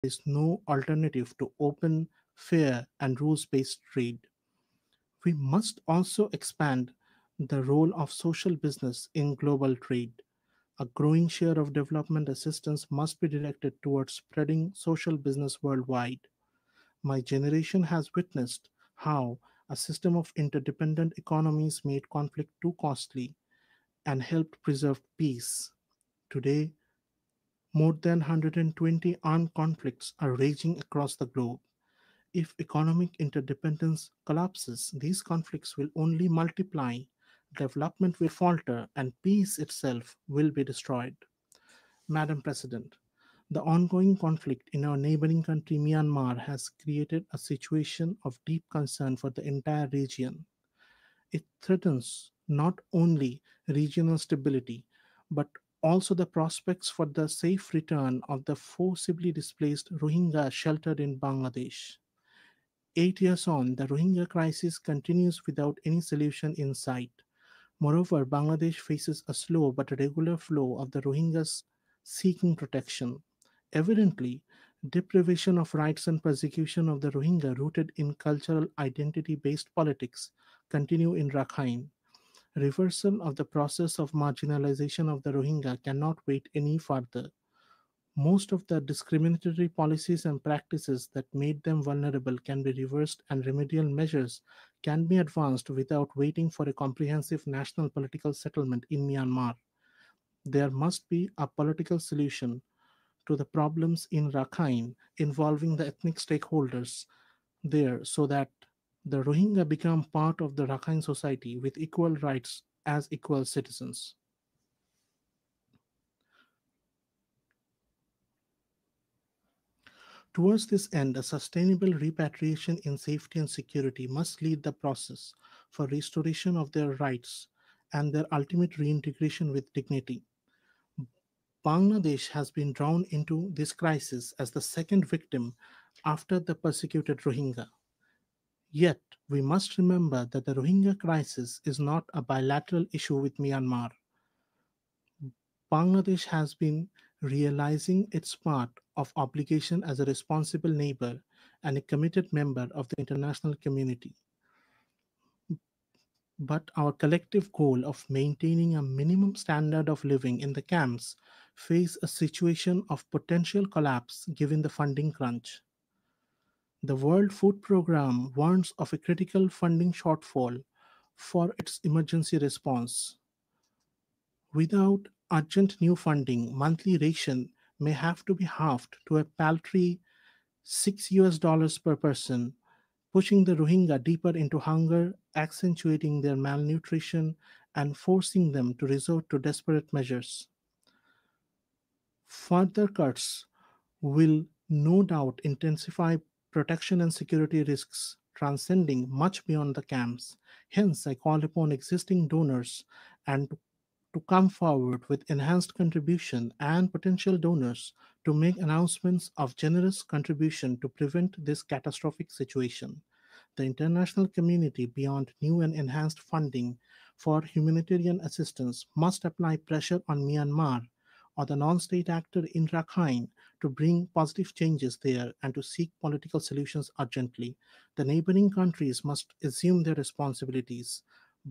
is no alternative to open, fair, and rules based trade. We must also expand the role of social business in global trade. A growing share of development assistance must be directed towards spreading social business worldwide. My generation has witnessed how a system of interdependent economies made conflict too costly and helped preserve peace. Today, more than 120 armed conflicts are raging across the globe. If economic interdependence collapses, these conflicts will only multiply, development will falter, and peace itself will be destroyed. Madam President, the ongoing conflict in our neighboring country, Myanmar, has created a situation of deep concern for the entire region. It threatens not only regional stability, but also the prospects for the safe return of the forcibly displaced Rohingya sheltered in Bangladesh. 8 years on, the Rohingya crisis continues without any solution in sight. Moreover, Bangladesh faces a slow but regular flow of the Rohingyas seeking protection. Evidently, deprivation of rights and persecution of the Rohingya rooted in cultural identity based politics continue in Rakhine. Reversal of the process of marginalization of the Rohingya cannot wait any further. Most of the discriminatory policies and practices that made them vulnerable can be reversed, and remedial measures can be advanced without waiting for a comprehensive national political settlement in Myanmar. There must be a political solution to the problems in Rakhine involving the ethnic stakeholders there so that the Rohingya become part of the Rakhine society with equal rights as equal citizens. Towards this end, a sustainable repatriation in safety and security must lead the process for restoration of their rights and their ultimate reintegration with dignity. Bangladesh has been drawn into this crisis as the second victim after the persecuted Rohingya. Yet, we must remember that the Rohingya crisis is not a bilateral issue with Myanmar. Bangladesh has been realizing its part of obligation as a responsible neighbor and a committed member of the international community. But our collective goal of maintaining a minimum standard of living in the camps face a situation of potential collapse given the funding crunch. The World Food Programme warns of a critical funding shortfall for its emergency response. Without urgent new funding, monthly ration may have to be halved to a paltry $6 per person, pushing the Rohingya deeper into hunger, accentuating their malnutrition, and forcing them to resort to desperate measures. Further cuts will no doubt intensify protection and security risks transcending much beyond the camps. Hence, I call upon existing donors and to come forward with enhanced contribution and potential donors to make announcements of generous contribution to prevent this catastrophic situation. The international community, beyond new and enhanced funding for humanitarian assistance, must apply pressure on Myanmar or the non state actor in Rakhine to bring positive changes there and to seek political solutions urgently. The neighboring countries must assume their responsibilities.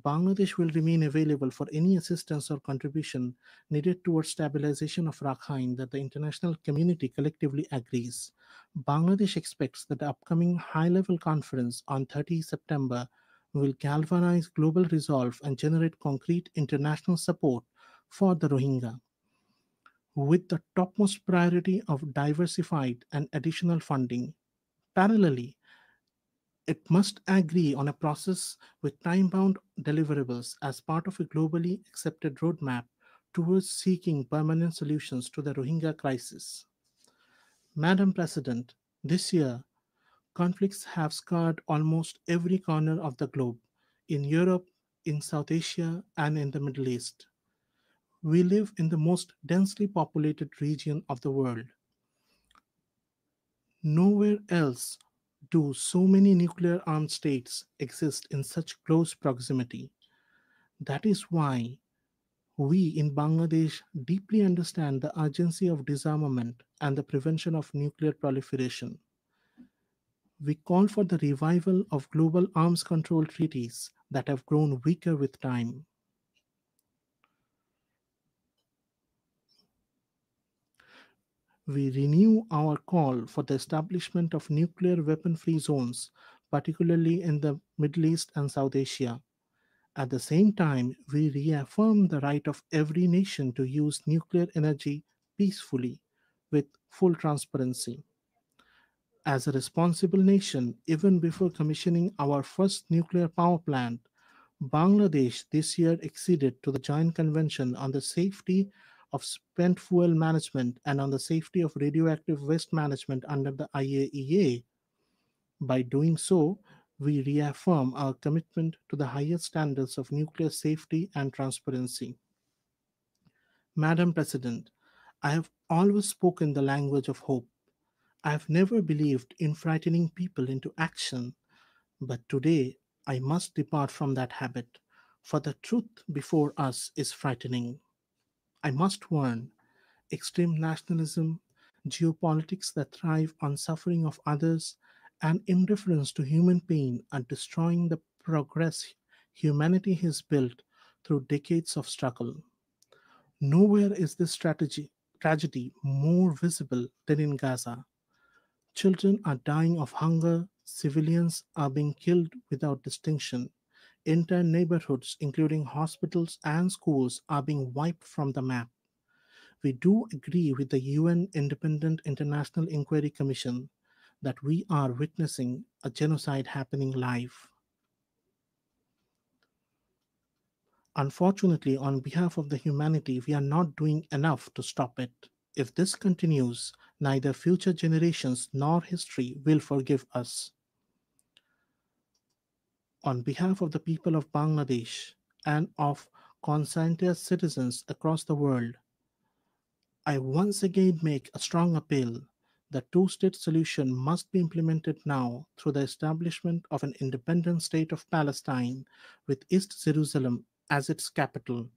Bangladesh will remain available for any assistance or contribution needed towards stabilization of Rakhine that the international community collectively agrees. Bangladesh expects that the upcoming high-level conference on 30 September will galvanize global resolve and generate concrete international support for the Rohingya, with the topmost priority of diversified and additional funding. Parallelly, it must agree on a process with time bound deliverables as part of a globally accepted roadmap towards seeking permanent solutions to the Rohingya crisis. Madam President, this year, conflicts have scarred almost every corner of the globe in Europe, in South Asia, and in the Middle East. We live in the most densely populated region of the world. Nowhere else do so many nuclear armed states exist in such close proximity. That is why We in Bangladesh deeply understand the urgency of disarmament and the prevention of nuclear proliferation. We call for the revival of global arms control treaties that have grown weaker with time. We renew our call for the establishment of nuclear weapon free zones, particularly in the Middle East and South Asia. At the same time, we reaffirm the right of every nation to use nuclear energy peacefully with full transparency. As a responsible nation, even before commissioning our first nuclear power plant, Bangladesh this year acceded to the Joint Convention on the Safety of Spent Fuel Management and on the Safety of Radioactive Waste Management under the IAEA. By doing so, we reaffirm our commitment to the highest standards of nuclear safety and transparency. Madam President, I have always spoken the language of hope. I have never believed in frightening people into action, but today I must depart from that habit, for the truth before us is frightening. I must warn: extreme nationalism, geopolitics that thrive on suffering of others, and indifference to human pain are destroying the progress humanity has built through decades of struggle. Nowhere is this tragedy more visible than in Gaza. Children are dying of hunger, civilians are being killed without distinction. Entire neighborhoods, including hospitals and schools, are being wiped from the map. We do agree with the UN Independent International Inquiry Commission that we are witnessing a genocide happening live. Unfortunately, on behalf of the humanity, we are not doing enough to stop it. If this continues, neither future generations nor history will forgive us. On behalf of the people of Bangladesh and of conscientious citizens across the world, I once again make a strong appeal. The two state solution must be implemented now through the establishment of an independent state of Palestine with East Jerusalem as its capital.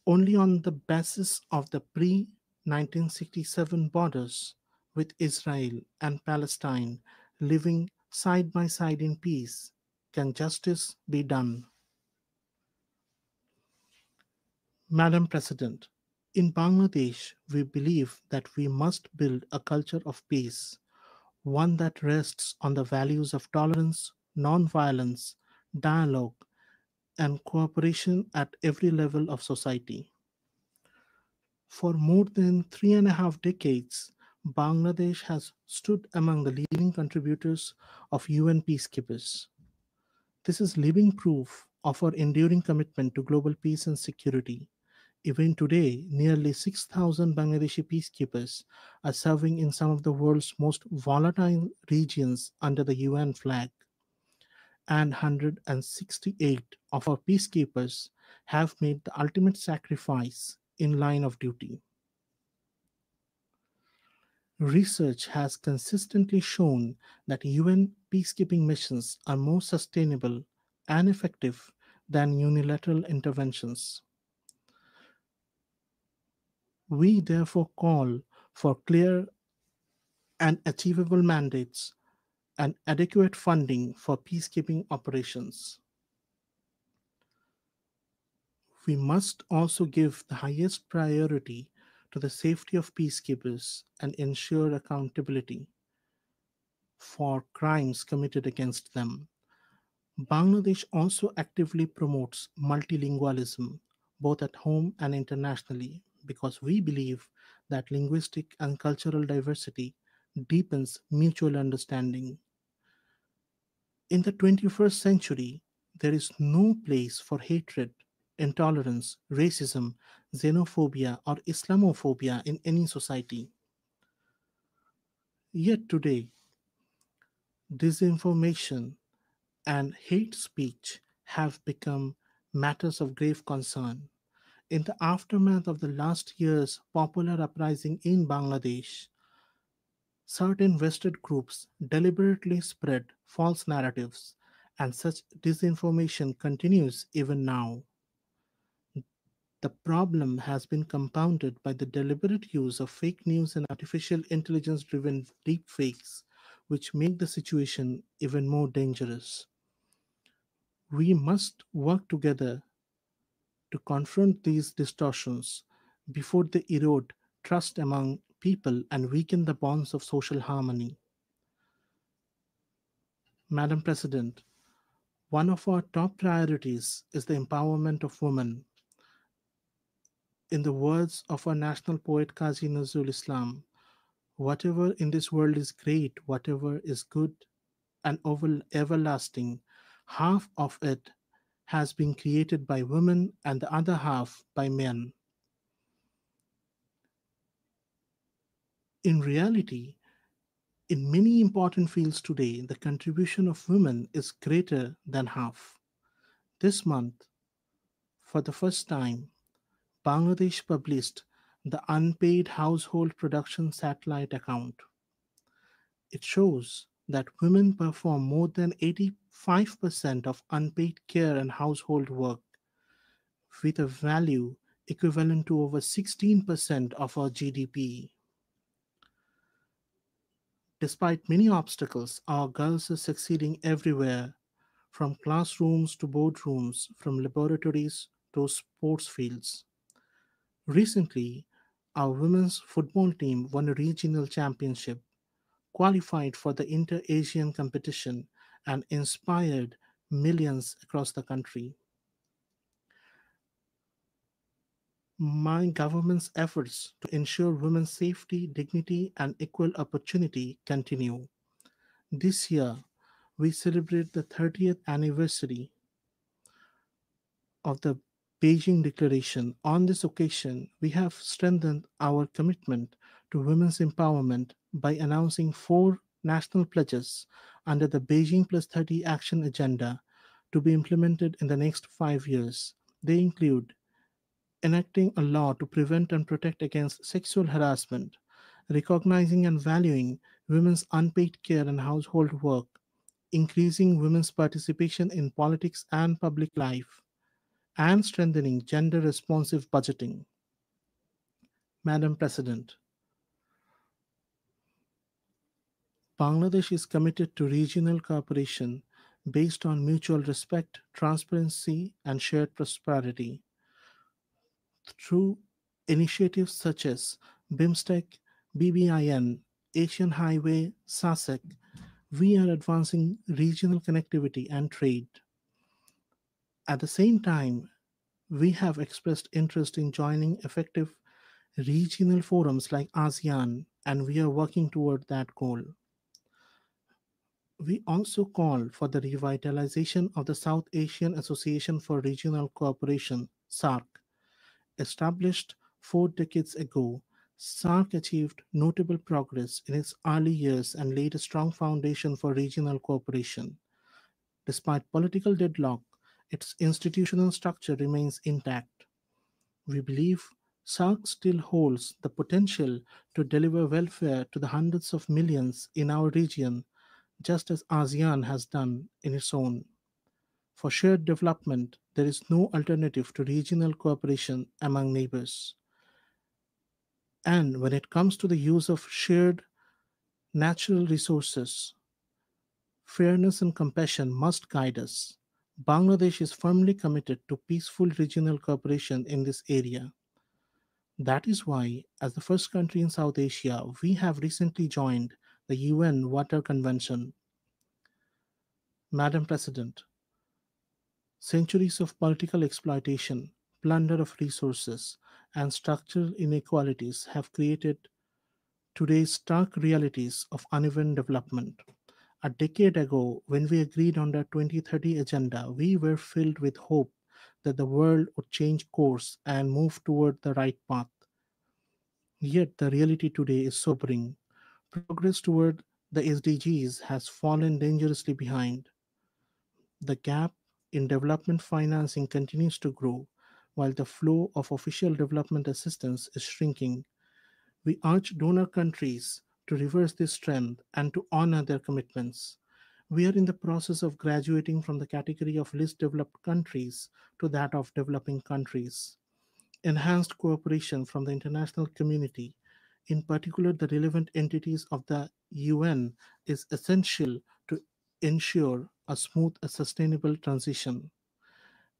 Only on the basis of the pre 1967 borders, with Israel and Palestine living side by side in peace, can justice be done. Madam President, in Bangladesh, we believe that we must build a culture of peace, one that rests on the values of tolerance, non-violence, dialogue, and cooperation at every level of society. For more than 3.5 decades, Bangladesh has stood among the leading contributors of UN peacekeepers. This is living proof of our enduring commitment to global peace and security. Even today, nearly 6,000 Bangladeshi peacekeepers are serving in some of the world's most volatile regions under the UN flag, and 168 of our peacekeepers have made the ultimate sacrifice in line of duty. Research has consistently shown that UN peacekeeping missions are more sustainable and effective than unilateral interventions. We therefore call for clear and achievable mandates and adequate funding for peacekeeping operations. We must also give the highest priority to the safety of peacekeepers and ensure accountability for crimes committed against them. Bangladesh also actively promotes multilingualism, both at home and internationally, because we believe that linguistic and cultural diversity deepens mutual understanding. In the 21st century, there is no place for hatred, intolerance, racism, xenophobia, or Islamophobia in any society. Yet today, disinformation and hate speech have become matters of grave concern. In the aftermath of the last year's popular uprising in Bangladesh, certain vested groups deliberately spread false narratives and such disinformation continues even now. The problem has been compounded by the deliberate use of fake news and artificial intelligence driven deepfakes, which make the situation even more dangerous. We must work together to confront these distortions before they erode trust among people and weaken the bonds of social harmony. Madam President, one of our top priorities is the empowerment of women. In the words of our national poet Qazi Nazrul Islam, whatever in this world is great, whatever is good and everlasting, half of it has been created by women and the other half by men. In reality, in many important fields today, the contribution of women is greater than half. This month, for the first time, Bangladesh published the Unpaid Household Production Satellite Account. It shows that women perform more than 85% of unpaid care and household work, with a value equivalent to over 16% of our GDP. Despite many obstacles, our girls are succeeding everywhere, from classrooms to boardrooms, from laboratories to sports fields. Recently, our women's football team won a regional championship, qualified for the Inter Asian competition, and inspired millions across the country. My government's efforts to ensure women's safety, dignity, and equal opportunity continue. This year, we celebrate the 30th anniversary of the Beijing Declaration. On this occasion, we have strengthened our commitment to women's empowerment by announcing four national pledges under the Beijing Plus 30 Action Agenda to be implemented in the next 5 years. They include enacting a law to prevent and protect against sexual harassment, recognizing and valuing women's unpaid care and household work, increasing women's participation in politics and public life, and strengthening gender responsive budgeting. Madam President, Bangladesh is committed to regional cooperation based on mutual respect, transparency, and shared prosperity. Through initiatives such as BIMSTEC, BBIN, Asian Highway, SASEC, we are advancing regional connectivity and trade. At the same time, we have expressed interest in joining effective regional forums like ASEAN, and we are working toward that goal. We also call for the revitalization of the South Asian Association for Regional Cooperation, SARC. Established 4 decades ago, SARC achieved notable progress in its early years and laid a strong foundation for regional cooperation. Despite political deadlock, its institutional structure remains intact. We believe SARC still holds the potential to deliver welfare to the hundreds of millions in our region, just as ASEAN has done in its own. For shared development, there is no alternative to regional cooperation among neighbors. And when it comes to the use of shared natural resources, fairness and compassion must guide us. Bangladesh is firmly committed to peaceful regional cooperation in this area. That is why, as the first country in South Asia, we have recently joined the UN Water Convention. Madam President, centuries of political exploitation, plunder of resources, and structural inequalities have created today's stark realities of uneven development. A decade ago, when we agreed on the 2030 agenda, we were filled with hope that the world would change course and move toward the right path. Yet the reality today is sobering. Progress toward the SDGs has fallen dangerously behind. The gap in development financing continues to grow, while the flow of official development assistance is shrinking. We urge donor countries to reverse this trend and to honor their commitments. We are in the process of graduating from the category of least developed countries to that of developing countries. Enhanced cooperation from the international community, in particular the relevant entities of the UN, is essential to ensure a smooth and sustainable transition.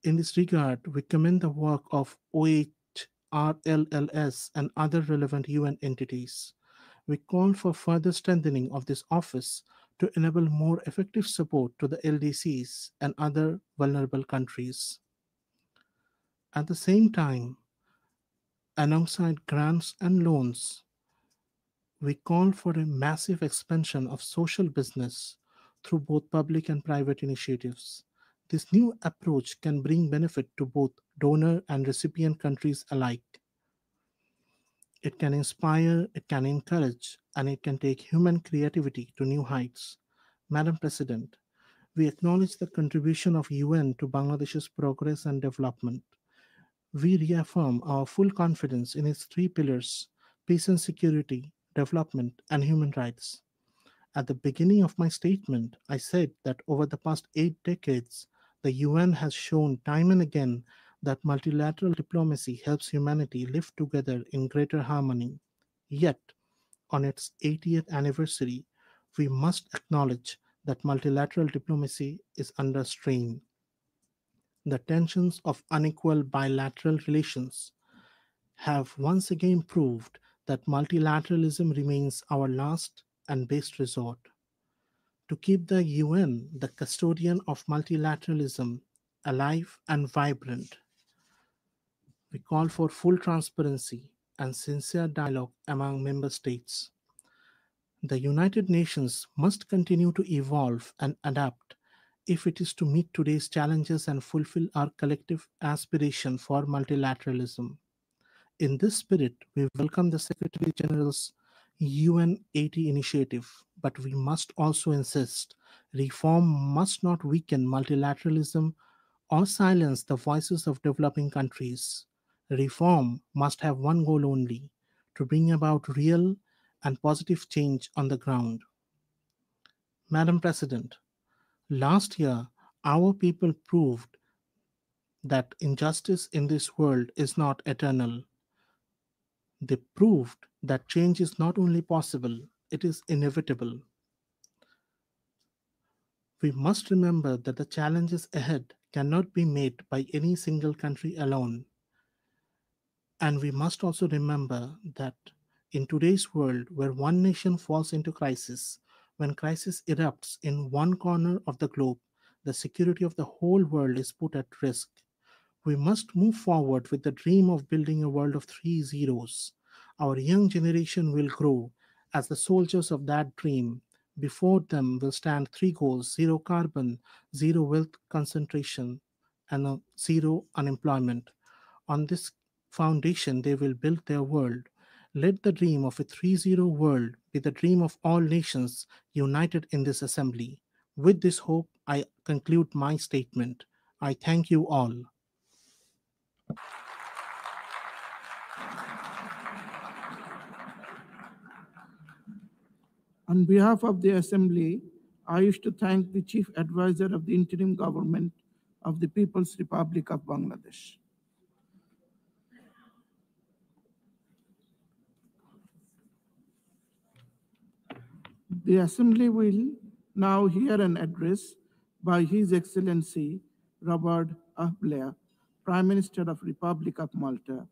In this regard, we commend the work of OHRLLS and other relevant UN entities. We call for further strengthening of this office to enable more effective support to the LDCs and other vulnerable countries. At the same time, alongside grants and loans, we call for a massive expansion of social business through both public and private initiatives. This new approach can bring benefit to both donor and recipient countries alike. It can inspire, it can encourage, and it can take human creativity to new heights. Madam President, we acknowledge the contribution of UN to Bangladesh's progress and development. We reaffirm our full confidence in its three pillars: peace and security, development, and human rights. At the beginning of my statement, I said that over the past 8 decades, the UN has shown time and again that multilateral diplomacy helps humanity live together in greater harmony. Yet, on its 80th anniversary, we must acknowledge that multilateral diplomacy is under strain. The tensions of unequal bilateral relations have once again proved that multilateralism remains our last and best resort. To keep the UN, the custodian of multilateralism, alive and vibrant, we call for full transparency and sincere dialogue among member states. The United Nations must continue to evolve and adapt if it is to meet today's challenges and fulfill our collective aspiration for multilateralism. In this spirit, we welcome the Secretary General's UN 80 initiative, but we must also insist reform must not weaken multilateralism or silence the voices of developing countries. Reform must have one goal only: to bring about real and positive change on the ground. Madam President, last year our people proved that injustice in this world is not eternal. They proved that change is not only possible, it is inevitable. We must remember that the challenges ahead cannot be met by any single country alone. And we must also remember that in today's world, where one nation falls into crisis, when crisis erupts in one corner of the globe, the security of the whole world is put at risk. We must move forward with the dream of building a world of three zeros. Our young generation will grow as the soldiers of that dream. Before them will stand three goals: zero carbon, zero wealth concentration, and zero unemployment. On this foundation, they will build their world. Let the dream of a 3-0 world be the dream of all nations united in this assembly. With this hope, I conclude my statement. I thank you all. On behalf of the Assembly, I wish to thank the Chief Advisor of the Interim Government of the People's Republic of Bangladesh. The Assembly will now hear an address by His Excellency Robert F. Blair, Prime Minister of Republic of Malta.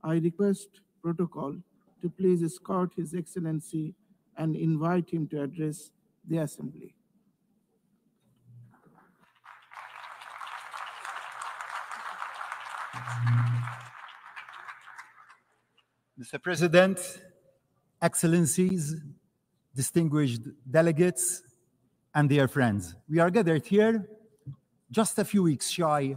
I request protocol to please escort His Excellency and invite him to address the Assembly. Mr. President, Excellencies, distinguished delegates, and dear friends, we are gathered here just a few weeks shy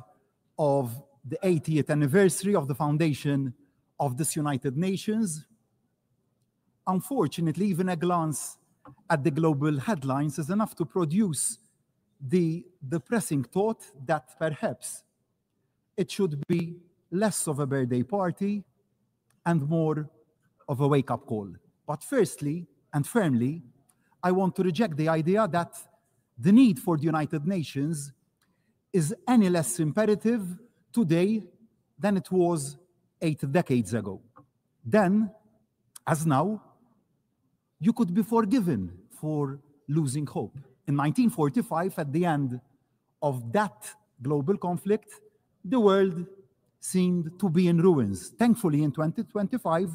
of the 80th anniversary of the foundation of this United Nations. Unfortunately, even a glance at the global headlines is enough to produce the depressing thought that perhaps it should be less of a birthday party and more of a wake-up call. But firstly and firmly, I want to reject the idea that the need for the United Nations is any less imperative today than it was 8 decades ago. Then, as now, you could be forgiven for losing hope. In 1945, at the end of that global conflict, the world seemed to be in ruins. Thankfully, in 2025,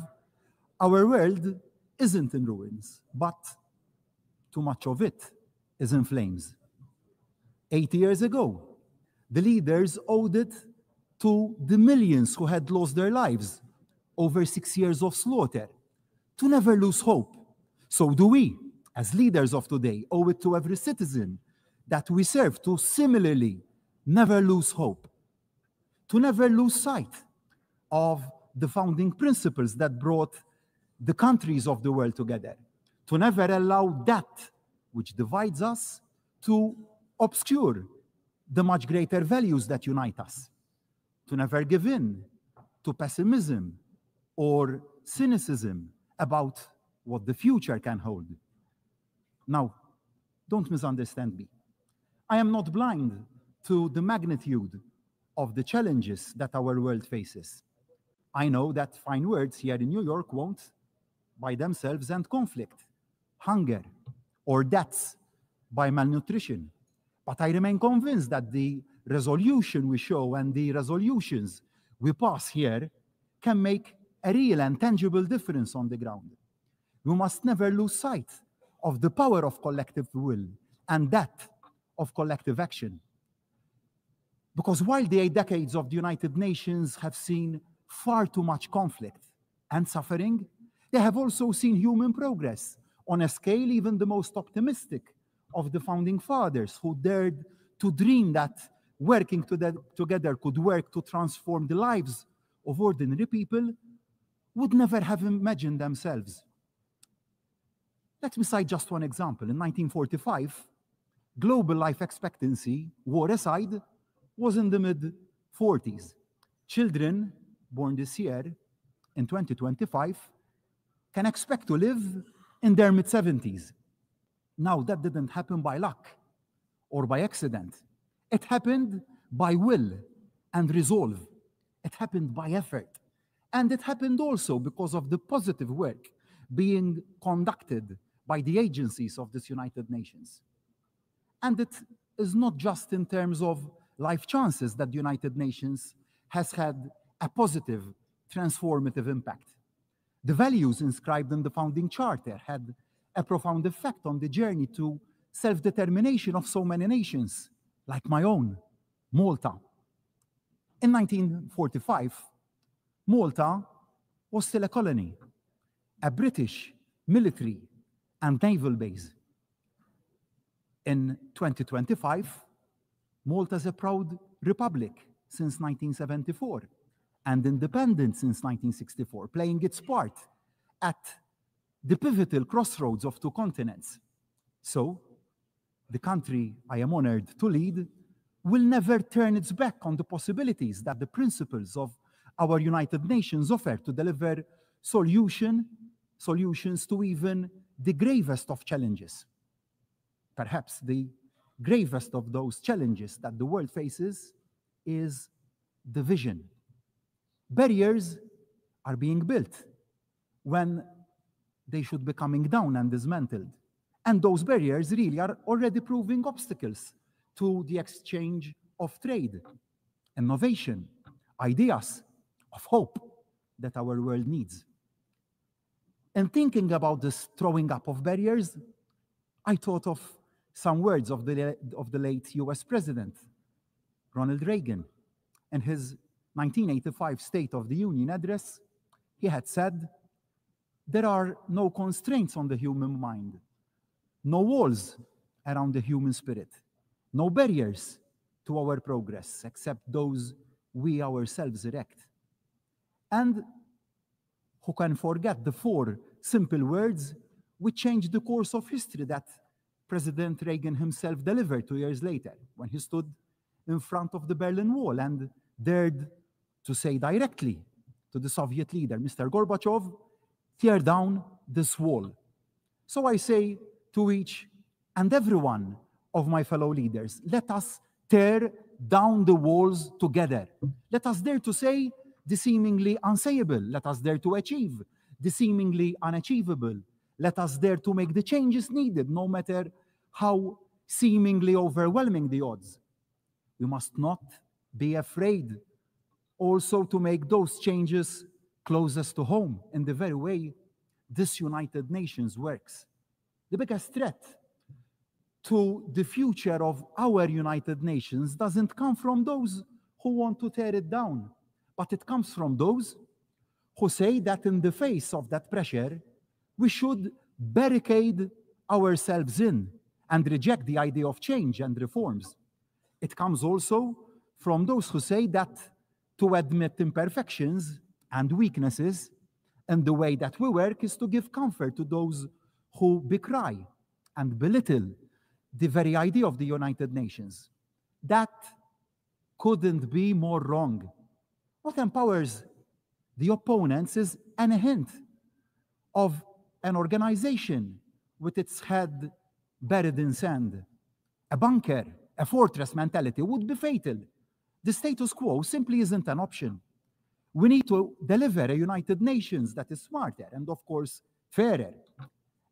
our world isn't in ruins, but too much of it is in flames. 80 years ago, the leaders owed it to the millions who had lost their lives over 6 years of slaughter to never lose hope. So do we, as leaders of today, owe it to every citizen that we serve to similarly never lose hope, to never lose sight of the founding principles that brought the countries of the world together, to never allow that which divides us to obscure the much greater values that unite us, to never give in to pessimism or cynicism about what the future can hold. Now, don't misunderstand me. I am not blind to the magnitude of the challenges that our world faces. I know that fine words here in New York won't, by themselves, end conflict, hunger, or deaths by malnutrition. But I remain convinced that the resolution we show and the resolutions we pass here can make a real and tangible difference on the ground. We must never lose sight of the power of collective will and that of collective action. Because while the 8 decades of the United Nations have seen far too much conflict and suffering, they have also seen human progress on a scale even the most optimistic of the founding fathers, who dared to dream that working together could work to transform the lives of ordinary people, would never have imagined themselves. Let me cite just one example. In 1945, global life expectancy, war aside, was in the mid-40s. Children born this year, in 2025, can expect to live in their mid-70s. Now, that didn't happen by luck or by accident. It happened by will and resolve. It happened by effort. And it happened also because of the positive work being conducted by the agencies of this United Nations. And it is not just in terms of life chances that the United Nations has had a positive, transformative impact. The values inscribed in the founding charter had a profound effect on the journey to self-determination of so many nations, like my own, Malta. In 1945, Malta was still a colony, a British military and naval base. In 2025, Malta is a proud republic since 1974 and independent since 1964, playing its part at the pivotal crossroads of two continents. So, the country I am honored to lead will never turn its back on the possibilities that the principles of our United Nations offer to deliver solutions to even the gravest of challenges. Perhaps the gravest of those challenges that the world faces is division. Barriers are being built when they should be coming down and dismantled. And those barriers really are already proving obstacles to the exchange of trade, innovation, ideas, of hope that our world needs. And thinking about this throwing up of barriers, I thought of some words of the late US President, Ronald Reagan. In his 1985 State of the Union address, he had said, "There are no constraints on the human mind, no walls around the human spirit, no barriers to our progress except those we ourselves erect." And who can forget the 4 simple words which changed the course of history that President Reagan himself delivered 2 years later when he stood in front of the Berlin Wall and dared to say directly to the Soviet leader, Mr. Gorbachev, "Tear down this wall." So I say to each and every one of my fellow leaders. Let us tear down the walls together. Let us dare to say the seemingly unsayable. Let us dare to achieve the seemingly unachievable. Let us dare to make the changes needed, no matter how seemingly overwhelming the odds. We must not be afraid also to make those changes closest to home in the very way this United Nations works. The biggest threat to the future of our United Nations doesn't come from those who want to tear it down, but it comes from those who say that in the face of that pressure, we should barricade ourselves in and reject the idea of change and reforms. It comes also from those who say that to admit imperfections and weaknesses in the way that we work is to give comfort to those who decry and belittle the very idea of the United Nations. That couldn't be more wrong. What empowers the opponents is any hint of an organization with its head buried in sand. A bunker, a fortress mentality would be fatal. The status quo simply isn't an option. We need to deliver a United Nations that is smarter and, of course, fairer.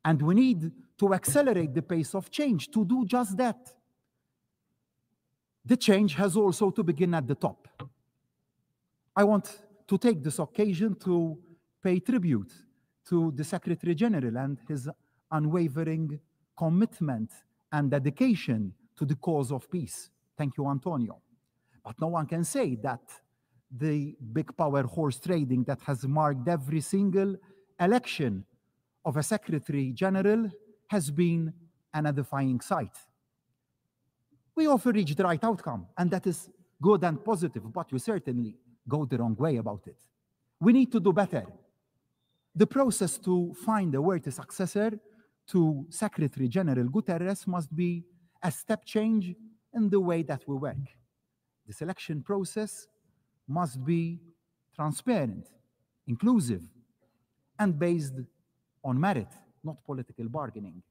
And we need to accelerate the pace of change to do just that. The change has also to begin at the top. I want to take this occasion to pay tribute to the Secretary General and his unwavering commitment and dedication to the cause of peace. Thank you, Antonio. But no one can say that the big power horse trading that has marked every single election of a Secretary General has been an edifying sight. We often reach the right outcome, and that is good and positive, but we certainly go the wrong way about it. We need to do better. The process to find a worthy successor to Secretary General Guterres must be a step change in the way that we work. The selection process must be transparent, inclusive, and based on merit, not political bargaining.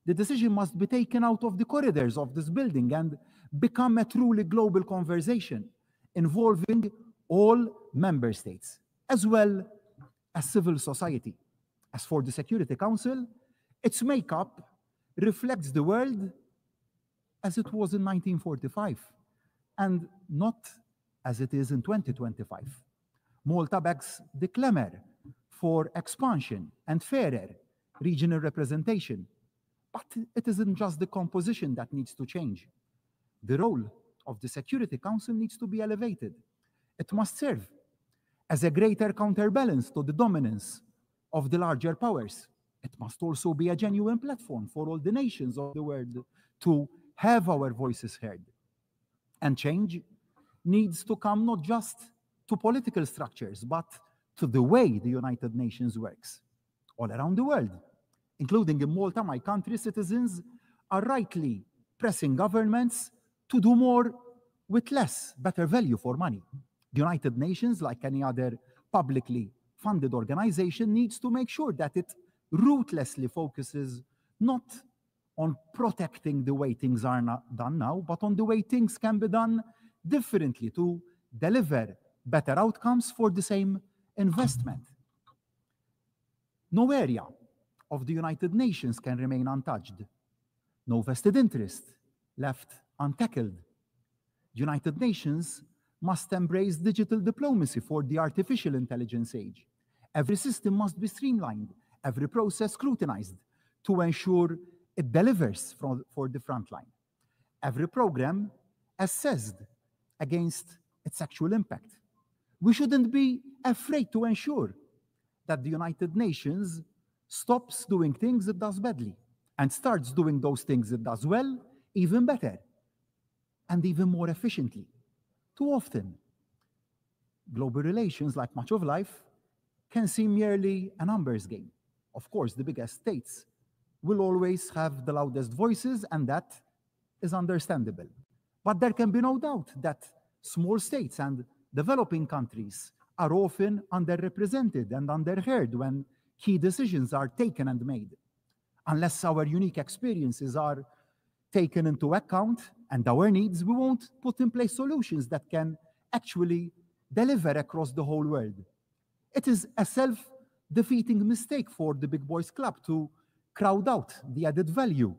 The decision must be taken out of the corridors of this building and become a truly global conversation involving all member states, as well as civil society. As for the Security Council, its makeup reflects the world as it was in 1945 and not as it is in 2025. Malta begs the clamor for expansion and fairer regional representation. But it isn't just the composition that needs to change. The role of the Security Council needs to be elevated. It must serve as a greater counterbalance to the dominance of the larger powers. It must also be a genuine platform for all the nations of the world to have our voices heard. And change needs to come not just to political structures, but to the way the United Nations works all around the world, including in Malta, my country. Citizens are rightly pressing governments to do more with less, better value for money. The United Nations, like any other publicly funded organization, needs to make sure that it ruthlessly focuses not on protecting the way things are not done now, but on the way things can be done differently to deliver better outcomes for the same investment. No area of the United Nations can remain untouched. No vested interest left untackled. United Nations must embrace digital diplomacy for the artificial intelligence age. Every system must be streamlined, every process scrutinized to ensure it delivers for the front line. Every program assessed against its actual impact. We shouldn't be afraid to ensure that the United Nations stops doing things it does badly and starts doing those things it does well, even better and even more efficiently. Too often, global relations, like much of life, can seem merely a numbers game. Of course, the biggest states will always have the loudest voices, and that is understandable. But there can be no doubt that small states and developing countries are often underrepresented and underheard when key decisions are taken and made. Unless our unique experiences are taken into account and our needs, we won't put in place solutions that can actually deliver across the whole world. It is a self-defeating mistake for the big boys club to crowd out the added value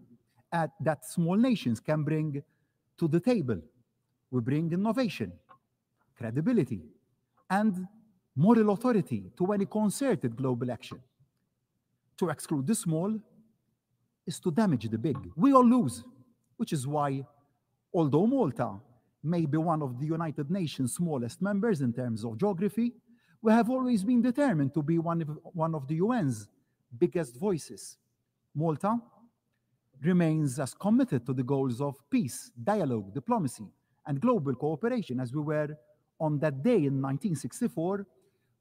that small nations can bring to the table. We bring innovation, credibility, and moral authority to any concerted global action. To exclude the small is to damage the big. We all lose, which is why, although Malta may be one of the United Nations' smallest members in terms of geography, we have always been determined to be one of the UN's biggest voices. Malta remains as committed to the goals of peace, dialogue, diplomacy, and global cooperation as we were on that day in 1964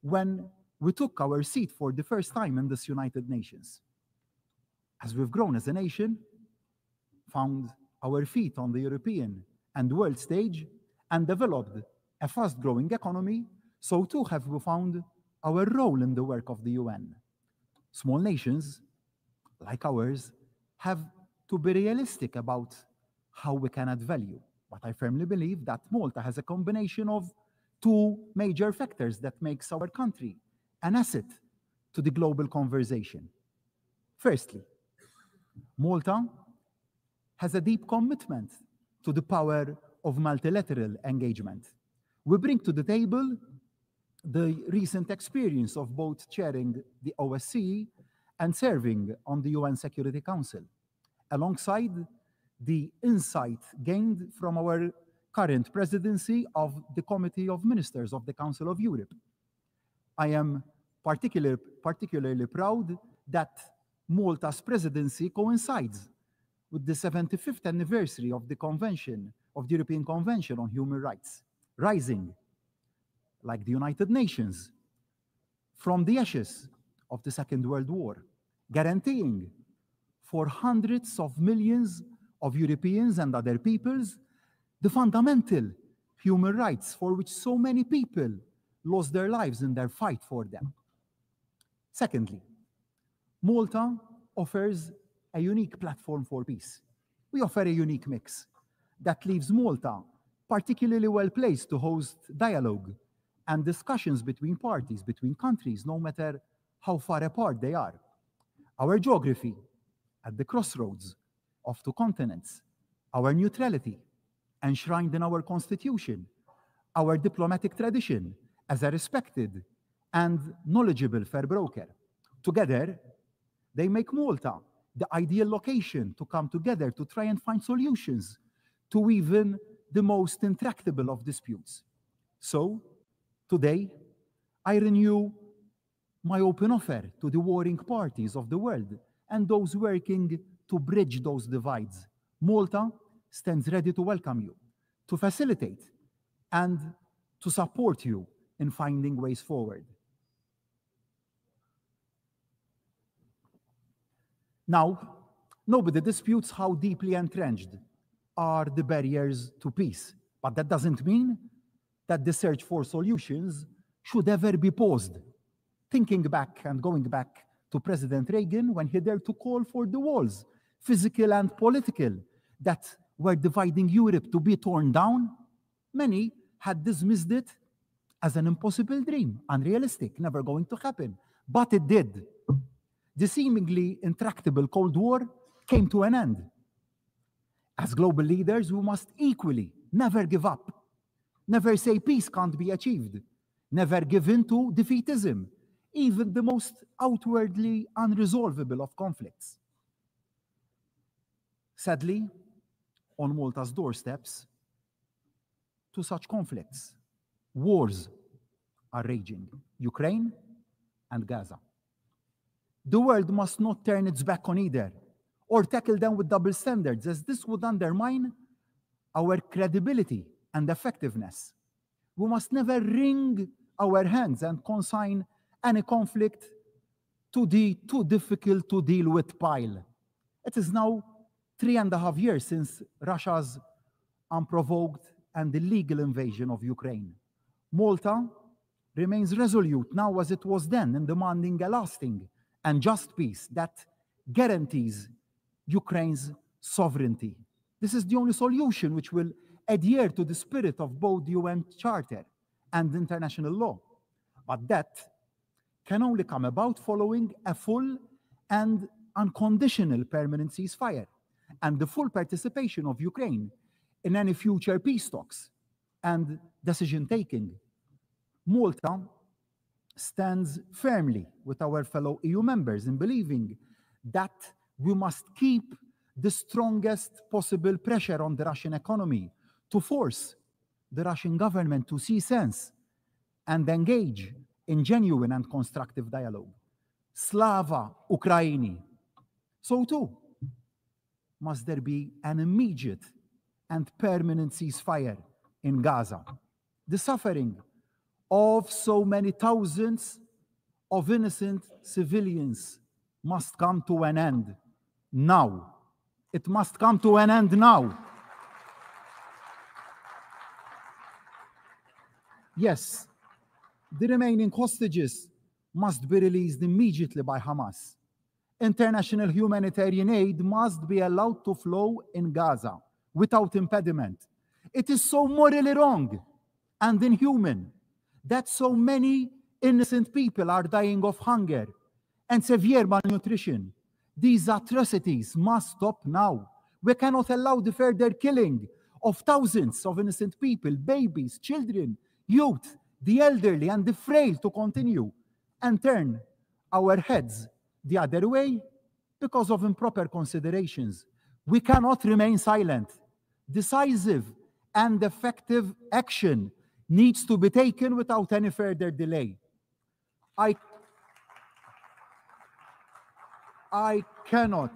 when we took our seat for the first time in this United Nations. As we've grown as a nation, found our feet on the European and world stage, and developed a fast-growing economy, so too have we found our role in the work of the UN. Small nations, like ours, have to be realistic about how we can add value. But I firmly believe that Malta has a combination of two major factors that makes our country an asset to the global conversation. Firstly, Malta has a deep commitment to the power of multilateral engagement. We bring to the table the recent experience of both chairing the OSCE and serving on the UN Security Council, alongside the insight gained from our current presidency of the Committee of Ministers of the Council of Europe. I am particularly proud that Malta's presidency coincides with the 75th anniversary of the Convention, of the European Convention on Human Rights, rising, like the United Nations, from the ashes of the Second World War, guaranteeing for hundreds of millions of Europeans and other peoples the fundamental human rights for which so many people lost their lives in their fight for them. Secondly, Malta offers a unique platform for peace. We offer a unique mix that leaves Malta particularly well placed to host dialogue and discussions between parties, between countries, no matter how far apart they are. Our geography at the crossroads of two continents, our neutrality enshrined in our constitution, our diplomatic tradition as a respected and knowledgeable fair broker. Together, they make Malta the ideal location to come together to try and find solutions to even the most intractable of disputes. So, today, I renew my open offer to the warring parties of the world and those working to bridge those divides. Malta stands ready to welcome you, to facilitate, and to support you in finding ways forward. Now, nobody disputes how deeply entrenched are the barriers to peace, but that doesn't mean that the search for solutions should ever be paused. Thinking back and going back to President Reagan when he dared to call for the walls, physical and political, that were dividing Europe to be torn down, many had dismissed it as an impossible dream, unrealistic, never going to happen. But it did. The seemingly intractable Cold War came to an end. As global leaders, we must equally never give up, never say peace can't be achieved, never give in to defeatism, even the most outwardly unresolvable of conflicts. Sadly, on Malta's doorsteps, two such conflicts, wars, are raging: Ukraine and Gaza. The world must not turn its back on either, or tackle them with double standards, as this would undermine our credibility and effectiveness. We must never wring our hands and consign any conflict to the too difficult to deal with pile. It is now 3.5 years since Russia's unprovoked and illegal invasion of Ukraine. Malta remains resolute now as it was then in demanding a lasting and just peace that guarantees Ukraine's sovereignty, This is the only solution which will adhere to the spirit of both the UN Charter and international law. But that can only come about following a full and unconditional permanent ceasefire and the full participation of Ukraine in any future peace talks and decision-taking. Malta stands firmly with our fellow EU members in believing that we must keep the strongest possible pressure on the Russian economy to force the Russian government to see sense and engage in genuine and constructive dialogue. Slava Ukraini. So too, must there be an immediate and permanent ceasefire in Gaza. The suffering of so many thousands of innocent civilians must come to an end now. It must come to an end now. Yes, the remaining hostages must be released immediately by Hamas. International humanitarian aid must be allowed to flow in Gaza without impediment. It is so morally wrong and inhuman that so many innocent people are dying of hunger and severe malnutrition. These atrocities must stop now. We cannot allow the further killing of thousands of innocent people, babies, children, youth, the elderly, and the frail to continue and turn our heads the other way because of improper considerations. We cannot remain silent. Decisive and effective action needs to be taken without any further delay. I cannot